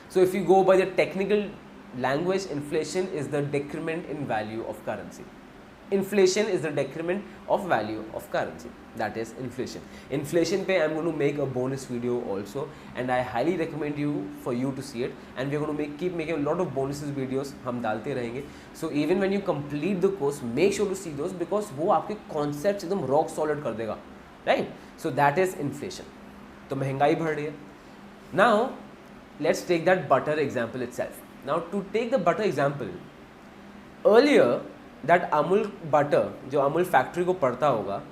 So if you go by the technical language, inflation is the decrement in value of currency. Inflation is the decrement of value of currency. That is inflation. Inflation pe I'm going to make a bonus video also, and I highly recommend you for you to see it. And we're going to keep making a lot of bonuses videos. हम डालते रहेंगे. So even when you complete the course, make sure to see those because वो आपके concepts एकदम rock solid कर देगा, right? So that is inflation. तो महंगाई बढ़ रही है. Now let's take that butter example itself. Now to take the butter example, earlier that Amul butter जो Amul factory को पड़ता होगा,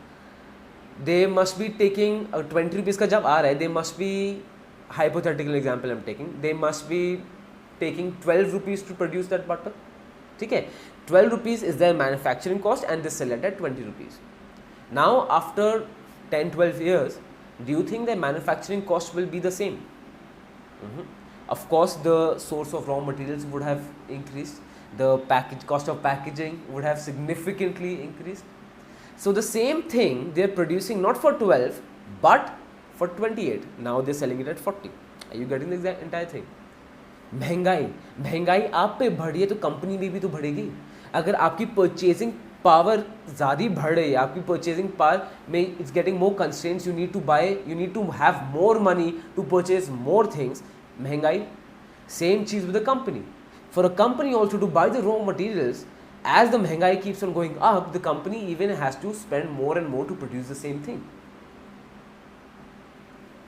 they must be taking 20 rupees का जब आ रहा है, they must be, hypothetical example I'm taking, they must be taking 12 rupees to produce that butter. ठीक है, 12 rupees is their manufacturing cost and they sell it at 20 rupees. Now after 10-12 years, do you think their manufacturing cost will be the same? Of course the source of raw materials would have increased, the cost of packaging would have significantly increased. So the same thing they're producing not for 12 but for 28. Now they're selling it at 40. Are you getting the entire thing? महंगाई आप पे बढ़ी है तो company में भी तो बढ़ेगी. अगर आपकी परचेजिंग पावर ज़्यादा बढ़ रही है, आपकी परचेजिंग पावर में it's getting more constraints, you need to have more money to purchase more things. महंगाई. सेम चीज़ with the company. For a company also to buy the raw materials, as the महंगाई keeps on going up, the company even has to spend more and more to produce the same thing.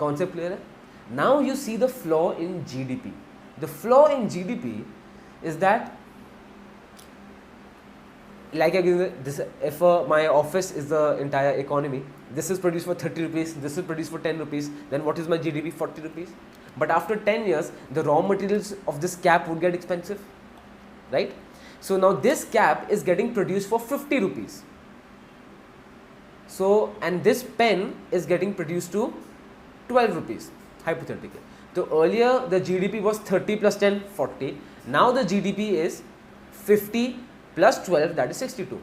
Concept clear है? Now you see the flaw in GDP. The flaw in GDP is that, like I give this, if my office is the entire economy, this is produced for 30 rupees, this is produced for 10 rupees, then what is my GDP? 40 rupees. But after 10 years, the raw materials of this cap would get expensive, right? So now this cap is getting produced for 50 rupees. So, and this pen is getting produced to 12 rupees, hypothetically. So earlier the GDP was 30 plus 10, 40. Now the GDP is 50 plus 12, that is 62.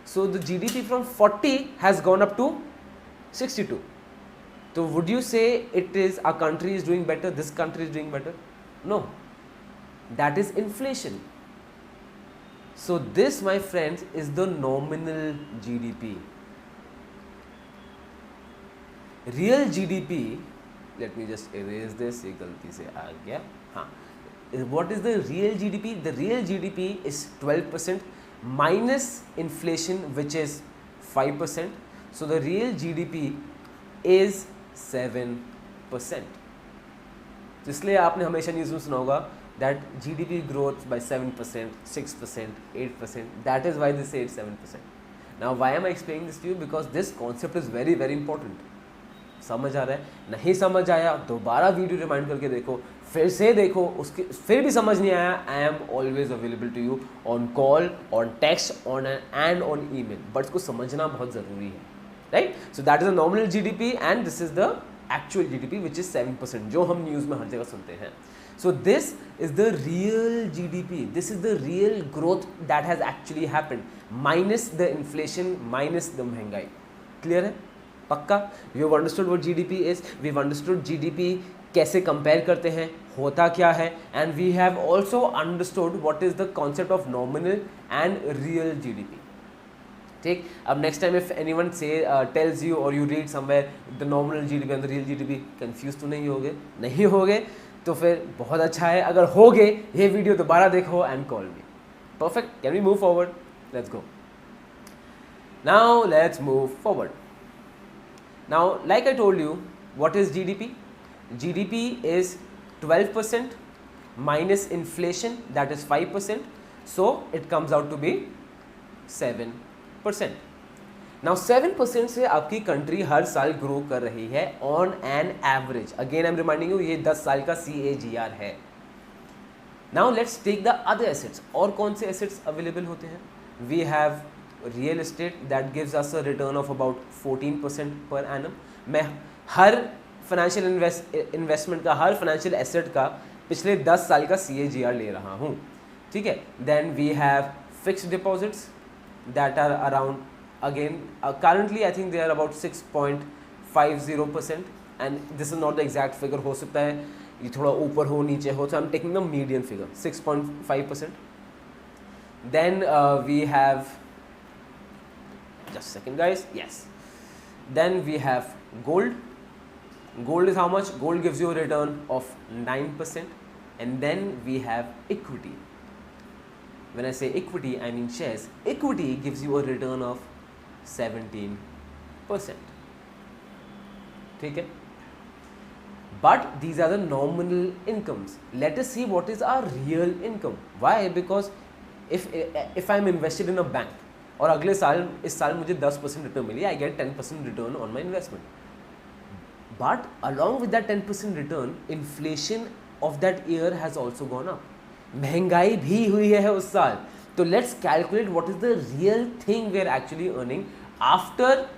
So the GDP from 40 has gone up to 62. So would you say it is our country is doing better, this country is doing better? No. That is inflation. So this, my friends, is the nominal GDP. Real GDP, let me just erase this, ये गलती से आ गया. हाँ. What is the real GDP? The real GDP is 12% minus inflation, which is 5%. So the real GDP is 7%. इसलिए आपने हमेशा news में सुना होगा that GDP growth by 7%, 6%, 8%. That is why they say it's 7%. Now why am I explaining this to you? Because this concept is very very important. समझ आ रहा है? नहीं समझ आया दोबारा वीडियो रिमाइंड करके देखो, फिर से देखो, उसके फिर भी समझ नहीं आया, I am always available to you on call, on text, on and on email. But इसको समझना बहुत ज़रूरी है, right? So that is the nominal GDP and this is the actual GDP which is 7%, जो हम न्यूज़ में हर जगह सुनते हैं. So this is the real GDP. This is the real growth that has actually happened, minus the inflation, minus the महंगाई. Clear है? पक्का? We have understood what GDP is. We have understood GDP कैसे compare करते हैं, होता क्या है, and we have also understood what is the concept of nominal and real GDP. ठीक. अब next time if anyone tells you or you read somewhere the nominal GDP and the real GDP, confused तो नहीं होगे? नहीं होगे तो फिर बहुत अच्छा है. अगर हो गए ये वीडियो दोबारा देखो and call me. Perfect. Can we move forward? Let's go. Now let's move forward. Now like I told you, what is GDP? GDP is 12% minus inflation, that is 5%. So it comes out to be 7%. Now 7% से आपकी country हर साल grow कर रही है on an average. Again I am reminding you, ये 10 साल का CAGR है. Now let's take the other assets. और कौन से एसेट्स अवेलेबल होते हैं? We have real estate that gives us a return of about 14% per annum. मैं हर फाइनेंशियल इन्वेस्टमेंट का, हर फाइनेंशियल एसेट का पिछले 10 साल का CAGR ले रहा हूँ. ठीक है. Then we have fixed deposits that are around, again currently I think they are about 6.50%, and this is not the exact figure. हो सकता है ये थोड़ा ऊपर हो नीचे हो, so I'm taking the median figure 6.5%. Then we have, just a second guys, yes, then we have gold. Gold is how much? Gold gives you a return of 9%. And then we have equity. When I say equity, I mean shares. Equity gives you a return of 17%. ठीक है? But these are the nominal incomes. Let us see what is our real income. Why? Because if I'm invested in a bank और अगले साल इस साल मुझे 10% return milli, I get 10% return on my investment. But along with that 10% return, inflation of that year has also gone up. महंगाई भी हुई है उस साल. तो let's calculate what is the real thing we are actually earning after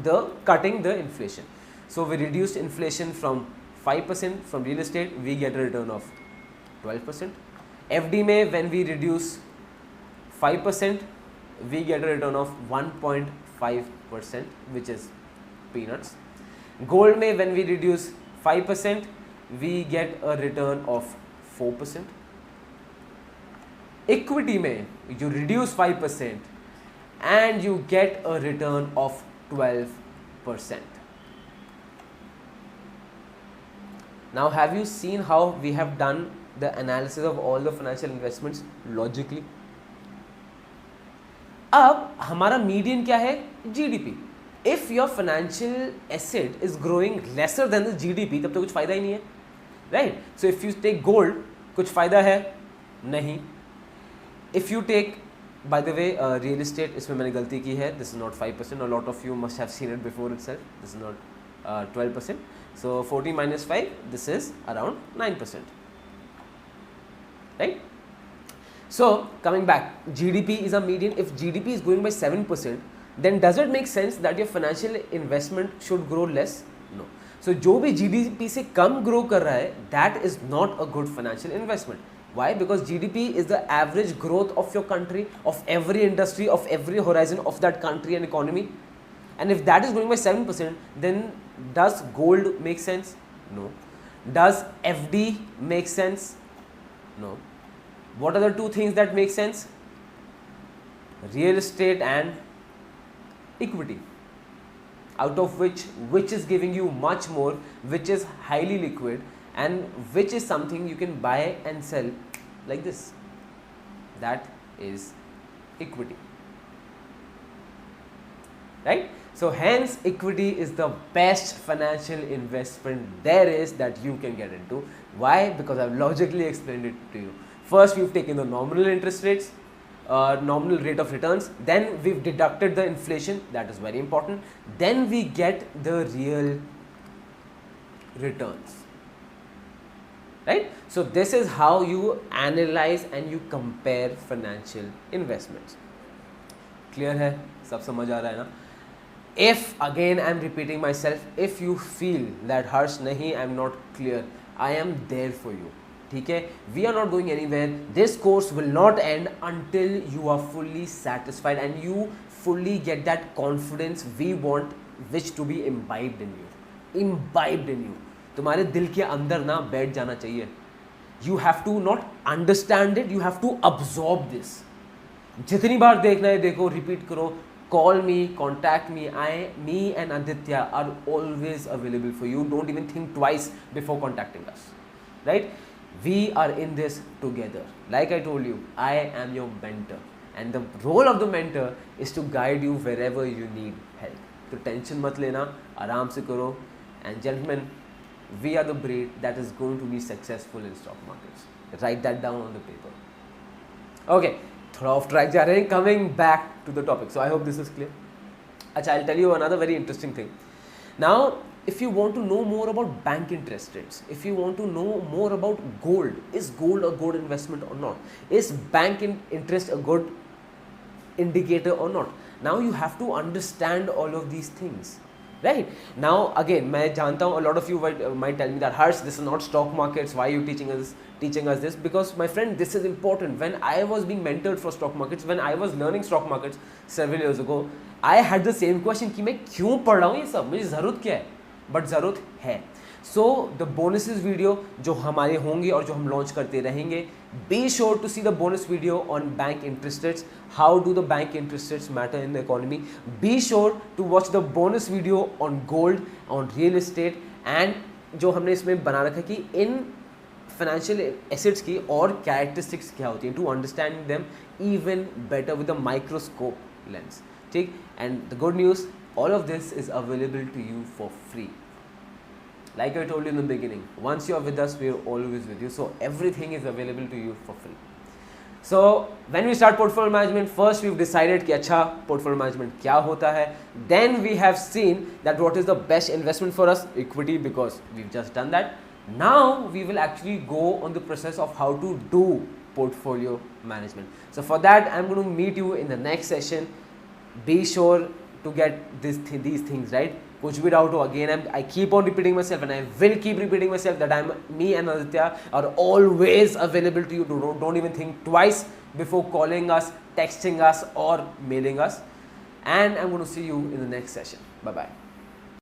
the cutting the inflation. So we reduced inflation from 5% from real estate, we get a return of 12%. FD में when we reduce 5%, we get a return of 1.5%, which is peanuts. Gold में when we reduce 5%, we get a return of 4%. Equity में you reduce 5% and you get a return of 12%. Now have you seen how we have done the analysis of all the financial investments logically? अब हमारा median क्या है? GDP. If your financial asset is growing lesser than the GDP, तब तो कुछ फायदा ही नहीं है, right? So if you take gold, कुछ फायदा है? नहीं. If you take, by the way, real estate, इसमें मैंने गलती की है. This is not 5%. A lot of you must have seen it before itself. This is not 12%. So 40 minus 5, this is around 9%. Right? So coming back, GDP is a median. If GDP is growing by 7%, then does it make sense that your financial investment should grow less? No. So जो भी GDP से कम grow कर रहा है, that is not a good financial investment. Why? Because GDP is the average growth of your country, of every industry, of every horizon of that country and economy. And if that is growing by 7%, then does gold make sense? No. Does FD make sense? No. What are the two things that make sense? Real estate and equity. Out of which is giving you much more, which is highly liquid, and which is something you can buy and sell like this. That is equity. Right? So hence equity is the best financial investment there is that you can get into. Why? Because I've logically explained it to you. First we've taken the nominal interest rates, nominal rate of returns, then we've deducted the inflation, that is very important, then we get the real returns. Right? So this is how you analyze and you compare financial investments. Clear है? सब समझ आ रहा है ना? If again I am repeating myself, if you feel that Harsh nahi, I am not clear, I am there for you. ठीक है? We are not going anywhere. This course will not end until you are fully satisfied and you fully get that confidence we want, which to be imbibed in you. Imbibed in you. तुम्हारे दिल के अंदर ना बैठ जाना चाहिए. You have to not understand it, you have to absorb this. जितनी बार देखना है देखो, repeat करो. Call me, contact me. Me and Aditya are always available for you. Don't even think twice before contacting us. Right? We are in this together. Like I told you, I am your mentor. And the role of the mentor is to guide you wherever you need help. So tension mat lena, आराम से करो. And gentlemen, we are the breed that is going to be successful in stock markets. Write that down on the paper. Okay. थोड़ा off track जा रहे हैं. Coming back to the topic, so I hope this is clear. अच्छा, I tell you another very interesting thing. Now if you want to know more about bank interest rates, if you want to know more about gold, is gold a good investment or not, is bank interest a good indicator or not, now you have to understand all of these things. Right? Now again, मैं जानता हूँ a lot of you might tell me that Harsh, this is not stock markets, why are you teaching us this? Because my friend, this is important. When I was being mentored for stock markets, when I was learning stock markets several years ago, I had the same question कि मैं क्यों पढ़ रहा हूँ ये सब, मुझे ज़रूरत क्या है? But ज़रूरत है. सो द बोनसेस वीडियो जो हमारे होंगे और जो हम लॉन्च करते रहेंगे, be sure to see the bonus video on bank interest rates, how do the bank interest rates matter in the economy. Be sure to watch the bonus video on gold, on real estate, and जो हमने इसमें बना रखा कि in financial assets की और characteristics क्या होती हैं, to understand them even better with the microscope lens. ठीक, and the good news, all of this is available to you for free. Like I told you in the beginning, once you are with us, we are always with you. So everything is available to you for free. So when we start portfolio management, first we've decided कि अच्छा portfolio management क्या होता है. Then we have seen that what is the best investment for us, equity, because we've just done that. Now we will actually go on the process of how to do portfolio management. So for that, I'm going to meet you in the next session. Be sure to get these things right. Kuch bhi doubt ho, again I keep on repeating myself, and I will keep repeating myself that me and Aditya are always available to you. Don't even think twice before calling us, texting us, or mailing us. And I'm going to see you in the next session. Bye bye.